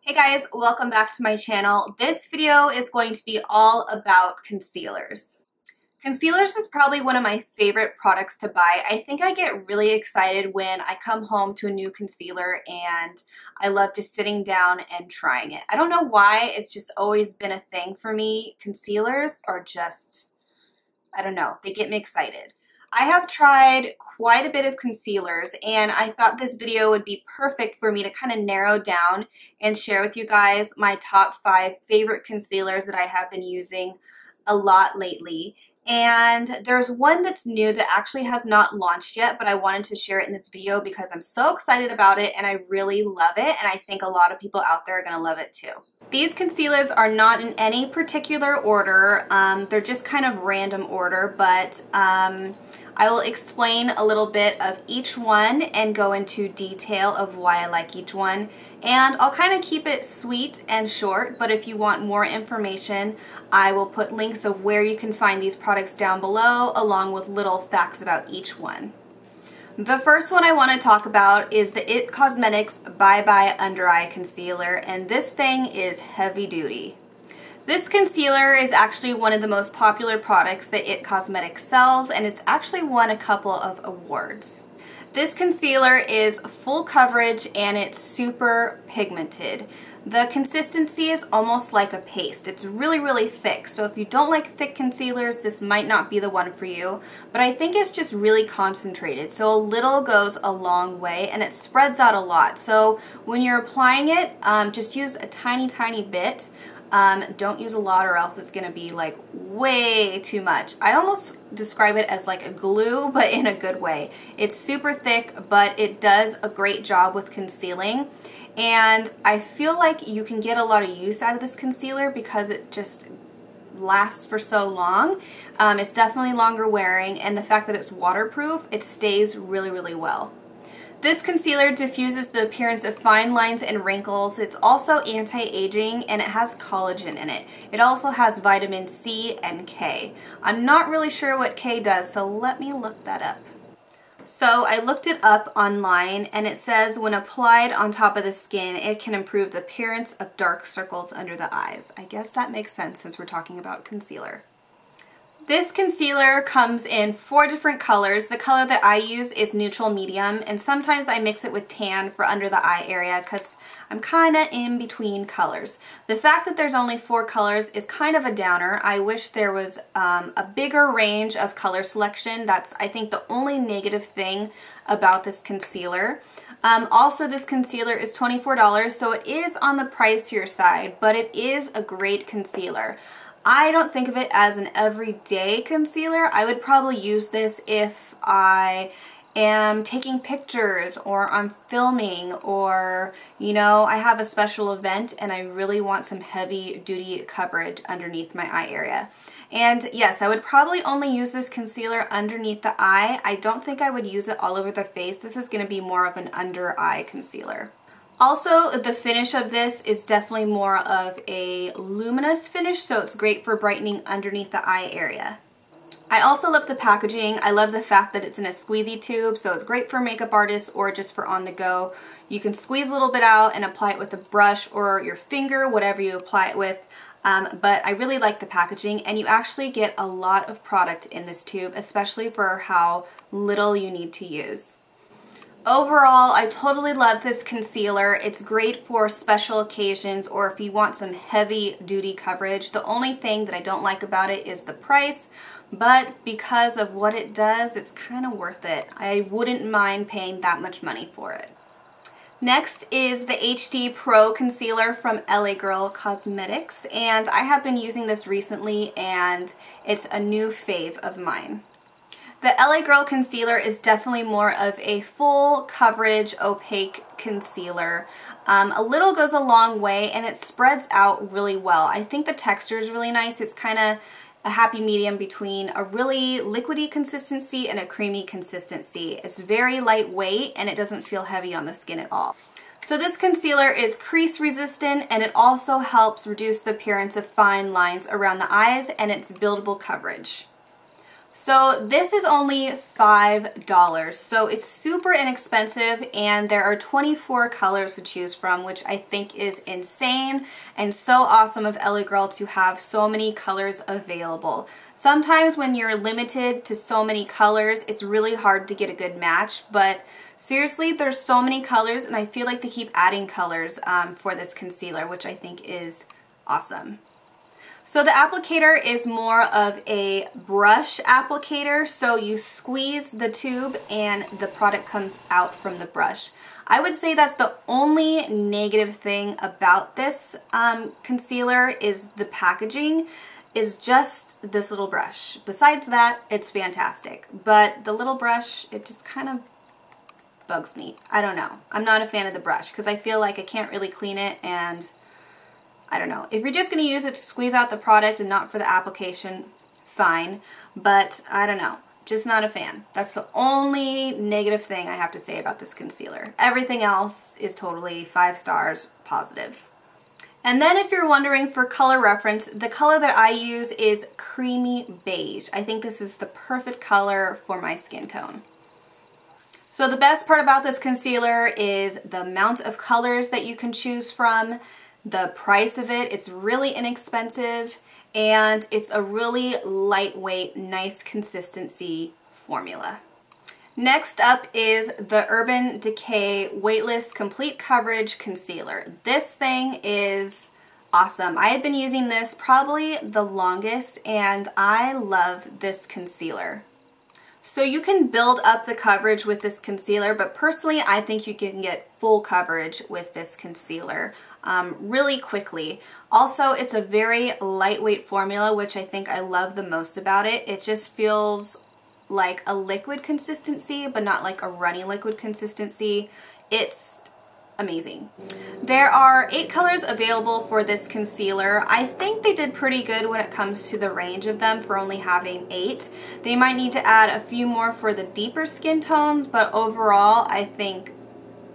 Hey guys, welcome back to my channel. This video is going to be all about concealers. Concealers is probably one of my favorite products to buy. I think I get really excited when I come home to a new concealer and I love just sitting down and trying it. I don't know why, it's just always been a thing for me. Concealers are just, I don't know, they get me excited. I have tried quite a bit of concealers and I thought this video would be perfect for me to kind of narrow down and share with you guys my top 5 favorite concealers that I have been using a lot lately. And there's one that's new that actually has not launched yet, but I wanted to share it in this video because I'm so excited about it and I really love it, and I think a lot of people out there are going to love it too. These concealers are not in any particular order. They're just kind of random order, but I will explain a little bit of each one and go into detail of why I like each one. And I'll kind of keep it sweet and short, but if you want more information, I will put links of where you can find these products down below, along with little facts about each one. The first one I want to talk about is the IT Cosmetics Bye Bye Under Eye Concealer, and this thing is heavy duty. This concealer is actually one of the most popular products that IT Cosmetics sells, and it's actually won a couple of awards. This concealer is full coverage and it's super pigmented. The consistency is almost like a paste. It's really, really thick. So if you don't like thick concealers, this might not be the one for you. But I think it's just really concentrated. So a little goes a long way and it spreads out a lot. So when you're applying it, just use a tiny, tiny bit. Don't use a lot or else it's going to be like way too much. I almost describe it as like a glue, but in a good way. It's super thick, but it does a great job with concealing. And I feel like you can get a lot of use out of this concealer because it just lasts for so long. It's definitely longer wearing, and the fact that it's waterproof, it stays really, really well. This concealer diffuses the appearance of fine lines and wrinkles. It's also anti-aging and it has collagen in it. It also has vitamin C and K. I'm not really sure what K does, so let me look that up. So I looked it up online and it says when applied on top of the skin, it can improve the appearance of dark circles under the eyes. I guess that makes sense since we're talking about concealer. This concealer comes in 4 different colors. The color that I use is neutral medium, and sometimes I mix it with tan for under the eye area because I'm kind of in between colors. The fact that there's only 4 colors is kind of a downer. I wish there was a bigger range of color selection. That's, I think, the only negative thing about this concealer. Also, this concealer is $24, so it is on the pricier side, but it is a great concealer. I don't think of it as an everyday concealer. I would probably use this if I am taking pictures or I'm filming, or, you know, I have a special event and I really want some heavy duty coverage underneath my eye area. And yes, I would probably only use this concealer underneath the eye. I don't think I would use it all over the face. This is going to be more of an under eye concealer. Also, the finish of this is definitely more of a luminous finish, so it's great for brightening underneath the eye area. I also love the packaging. I love the fact that it's in a squeezy tube, so it's great for makeup artists or just for on the go. You can squeeze a little bit out and apply it with a brush or your finger, whatever you apply it with. But I really like the packaging, and you actually get a lot of product in this tube, especially for how little you need to use. Overall, I totally love this concealer. It's great for special occasions or if you want some heavy duty coverage. The only thing that I don't like about it is the price, but because of what it does, it's kind of worth it. I wouldn't mind paying that much money for it. Next is the HD Pro Concealer from LA Girl Cosmetics, and I have been using this recently and it's a new fave of mine. The LA Girl Concealer is definitely more of a full coverage opaque concealer. A little goes a long way and it spreads out really well. I think the texture is really nice. It's kind of a happy medium between a really liquidy consistency and a creamy consistency. It's very lightweight and it doesn't feel heavy on the skin at all. So this concealer is crease resistant and it also helps reduce the appearance of fine lines around the eyes, and it's buildable coverage. So this is only $5, so it's super inexpensive, and there are 24 colors to choose from, which I think is insane and so awesome of LA Girl to have so many colors available. Sometimes when you're limited to so many colors, it's really hard to get a good match, but seriously, there's so many colors, and I feel like they keep adding colors for this concealer, which I think is awesome. So the applicator is more of a brush applicator, so you squeeze the tube and the product comes out from the brush. I would say that's the only negative thing about this concealer is the packaging is just this little brush. Besides that, it's fantastic, but the little brush, it just kind of bugs me. I don't know. I'm not a fan of the brush because I feel like I can't really clean it, and I don't know. If you're just going to use it to squeeze out the product and not for the application, fine. But I don't know. Just not a fan. That's the only negative thing I have to say about this concealer. Everything else is totally 5 stars positive. And then if you're wondering for color reference, the color that I use is creamy beige. I think this is the perfect color for my skin tone. So the best part about this concealer is the amount of colors that you can choose from. The price of it, it's really inexpensive, and it's a really lightweight, nice consistency formula. Next up is the Urban Decay Weightless Complete Coverage Concealer. This thing is awesome. I have been using this probably the longest, and I love this concealer. So you can build up the coverage with this concealer, but personally I think you can get full coverage with this concealer really quickly. Also, it's a very lightweight formula, which I think I love the most about it. It just feels like a liquid consistency, but not like a runny liquid consistency. It's amazing. There are 8 colors available for this concealer. I think they did pretty good when it comes to the range of them for only having 8. They might need to add a few more for the deeper skin tones, but overall I think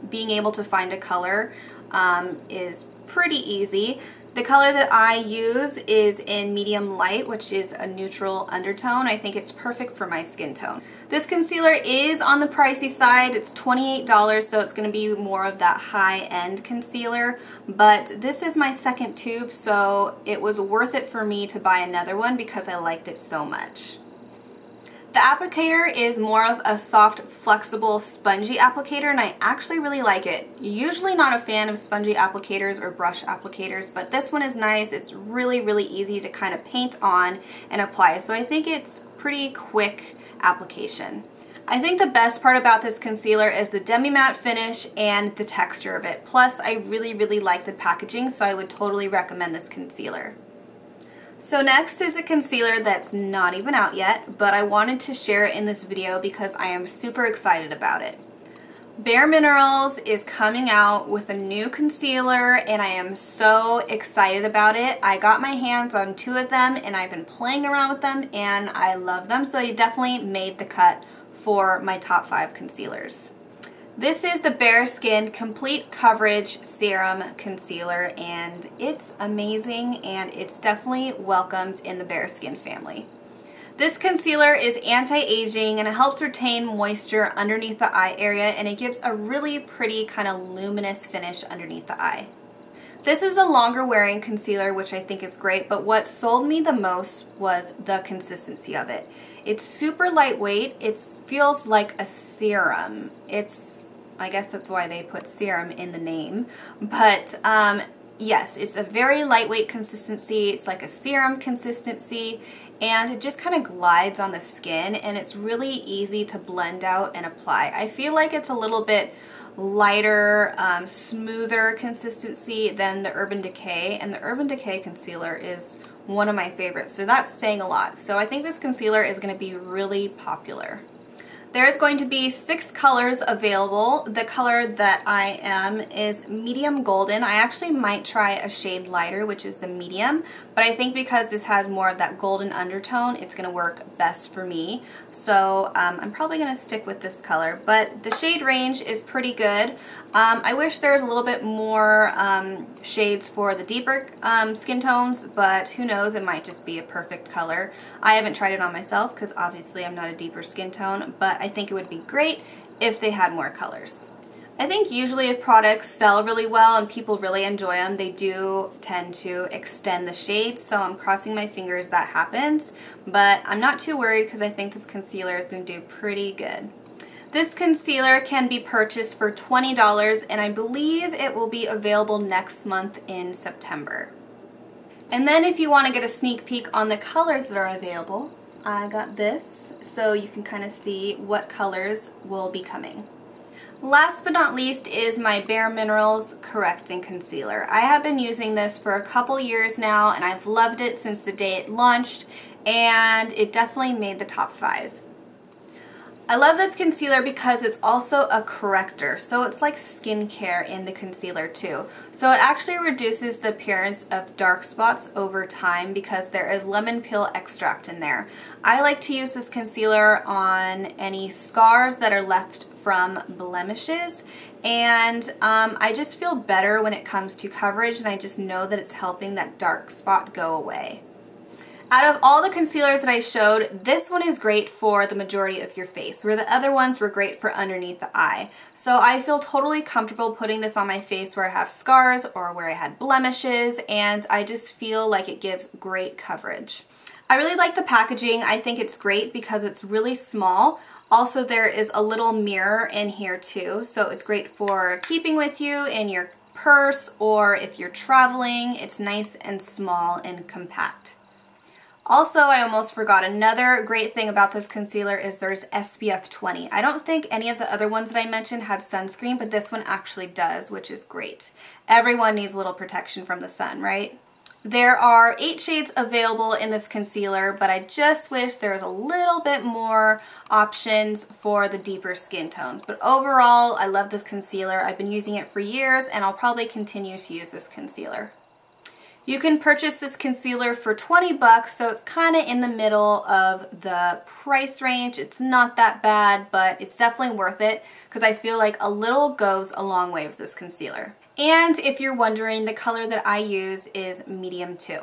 being able to find a color is pretty easy. The color that I use is in medium light, which is a neutral undertone. I think it's perfect for my skin tone. This concealer is on the pricey side. It's $28, so it's going to be more of that high-end concealer. But this is my second tube, so it was worth it for me to buy another one because I liked it so much. The applicator is more of a soft, flexible, spongy applicator, and I actually really like it. Usually not a fan of spongy applicators or brush applicators, but this one is nice. It's really, really easy to kind of paint on and apply, so I think it's pretty quick application. I think the best part about this concealer is the demi-matte finish and the texture of it. Plus, I really, really like the packaging, so I would totally recommend this concealer. So next is a concealer that's not even out yet, but I wanted to share it in this video because I am super excited about it. Bare Minerals is coming out with a new concealer, and I am so excited about it. I got my hands on 2 of them, and I've been playing around with them, and I love them, so it definitely made the cut for my top 5 concealers. This is the Bare Skin Complete Coverage Serum Concealer, and it's amazing, and it's definitely welcomed in the Bare Skin family. This concealer is anti-aging, and it helps retain moisture underneath the eye area, and it gives a really pretty kind of luminous finish underneath the eye. This is a longer wearing concealer, which I think is great, but what sold me the most was the consistency of it. It's super lightweight. It feels like a serum. I guess that's why they put serum in the name, but yes, it's a very lightweight consistency. It's like a serum consistency, and it just kind of glides on the skin, and it's really easy to blend out and apply. I feel like it's a little bit lighter, smoother consistency than the Urban Decay, and the Urban Decay concealer is one of my favorites, so that's saying a lot. So I think this concealer is going to be really popular. There's going to be 6 colors available. The color that I am is medium golden. I actually might try a shade lighter, which is the medium, but I think because this has more of that golden undertone, it's going to work best for me. So I'm probably going to stick with this color, but the shade range is pretty good. I wish there was a little bit more shades for the deeper skin tones, but who knows, it might just be a perfect color. I haven't tried it on myself because obviously I'm not a deeper skin tone, but I think it would be great if they had more colors. I think usually if products sell really well and people really enjoy them, they do tend to extend the shades, so I'm crossing my fingers that happens, but I'm not too worried because I think this concealer is going to do pretty good. This concealer can be purchased for $20, and I believe it will be available next month in September. And then if you want to get a sneak peek on the colors that are available, I got this so you can kind of see what colors will be coming. Last but not least is my Bare Minerals Correcting Concealer. I have been using this for a couple years now, and I've loved it since the day it launched, and it definitely made the top 5. I love this concealer because it's also a corrector, so it's like skincare in the concealer too. So it actually reduces the appearance of dark spots over time because there is lemon peel extract in there. I like to use this concealer on any scars that are left from blemishes, and I just feel better when it comes to coverage, and I just know that it's helping that dark spot go away. Out of all the concealers that I showed, this one is great for the majority of your face, where the other ones were great for underneath the eye. So I feel totally comfortable putting this on my face where I have scars or where I had blemishes, and I just feel like it gives great coverage. I really like the packaging. I think it's great because it's really small. Also, there is a little mirror in here too, so it's great for keeping with you in your purse or if you're traveling. It's nice and small and compact. Also, I almost forgot, another great thing about this concealer is there's SPF 20. I don't think any of the other ones that I mentioned had sunscreen, but this one actually does, which is great. Everyone needs a little protection from the sun, right? There are 8 shades available in this concealer, but I just wish there was a little bit more options for the deeper skin tones. But overall, I love this concealer. I've been using it for years, and I'll probably continue to use this concealer. You can purchase this concealer for 20 bucks, so it's kind of in the middle of the price range. It's not that bad, but it's definitely worth it because I feel like a little goes a long way with this concealer. And if you're wondering, the color that I use is medium 2.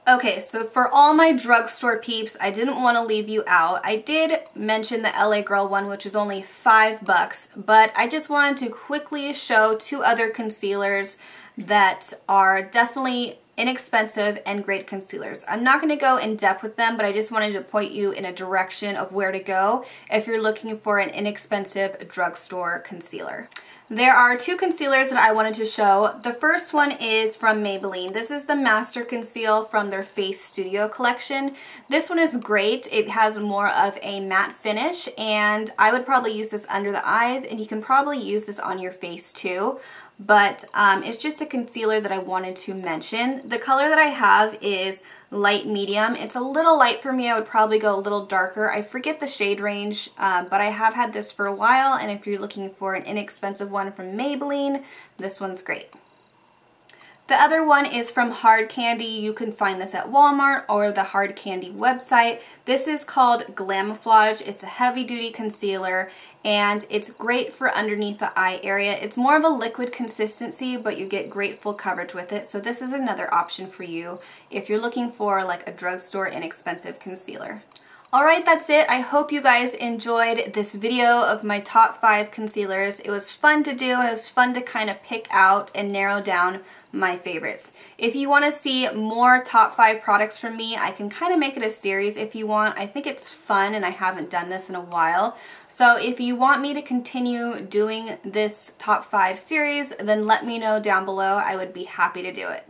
Okay, so for all my drugstore peeps, I didn't want to leave you out. I did mention the LA Girl one, which was only 5 bucks, but I just wanted to quickly show 2 other concealers that are definitely inexpensive and great concealers. I'm not going to go in depth with them, but I just wanted to point you in a direction of where to go if you're looking for an inexpensive drugstore concealer. There are 2 concealers that I wanted to show. The first one is from Maybelline. This is the Master Conceal from their Face Studio collection. This one is great. It has more of a matte finish, and I would probably use this under the eyes, and you can probably use this on your face too. But it's just a concealer that I wanted to mention. The color that I have is light medium. It's a little light for me. I would probably go a little darker. I forget the shade range, but I have had this for a while, and if you're looking for an inexpensive one from Maybelline, this one's great. The other one is from Hard Candy. You can find this at Walmart or the Hard Candy website. This is called Glamouflage. It's a heavy-duty concealer, and it's great for underneath the eye area. It's more of a liquid consistency, but you get great full coverage with it. So this is another option for you if you're looking for like a drugstore inexpensive concealer. Alright, that's it. I hope you guys enjoyed this video of my top 5 concealers. It was fun to do, and it was fun to kind of pick out and narrow down my favorites. If you want to see more top 5 products from me, I can kind of make it a series if you want. I think it's fun, and I haven't done this in a while. So if you want me to continue doing this top 5 series, then let me know down below. I would be happy to do it.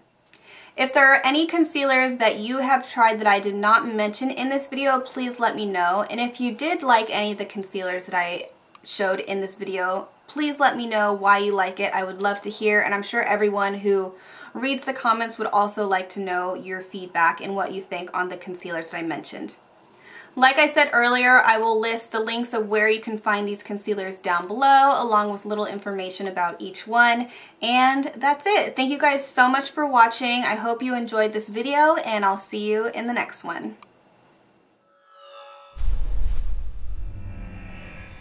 If there are any concealers that you have tried that I did not mention in this video, please let me know. And if you did like any of the concealers that I showed in this video, please let me know why you like it. I would love to hear, and I'm sure everyone who reads the comments would also like to know your feedback and what you think on the concealers that I mentioned. Like I said earlier, I will list the links of where you can find these concealers down below, along with little information about each one. And that's it. Thank you guys so much for watching. I hope you enjoyed this video, and I'll see you in the next one.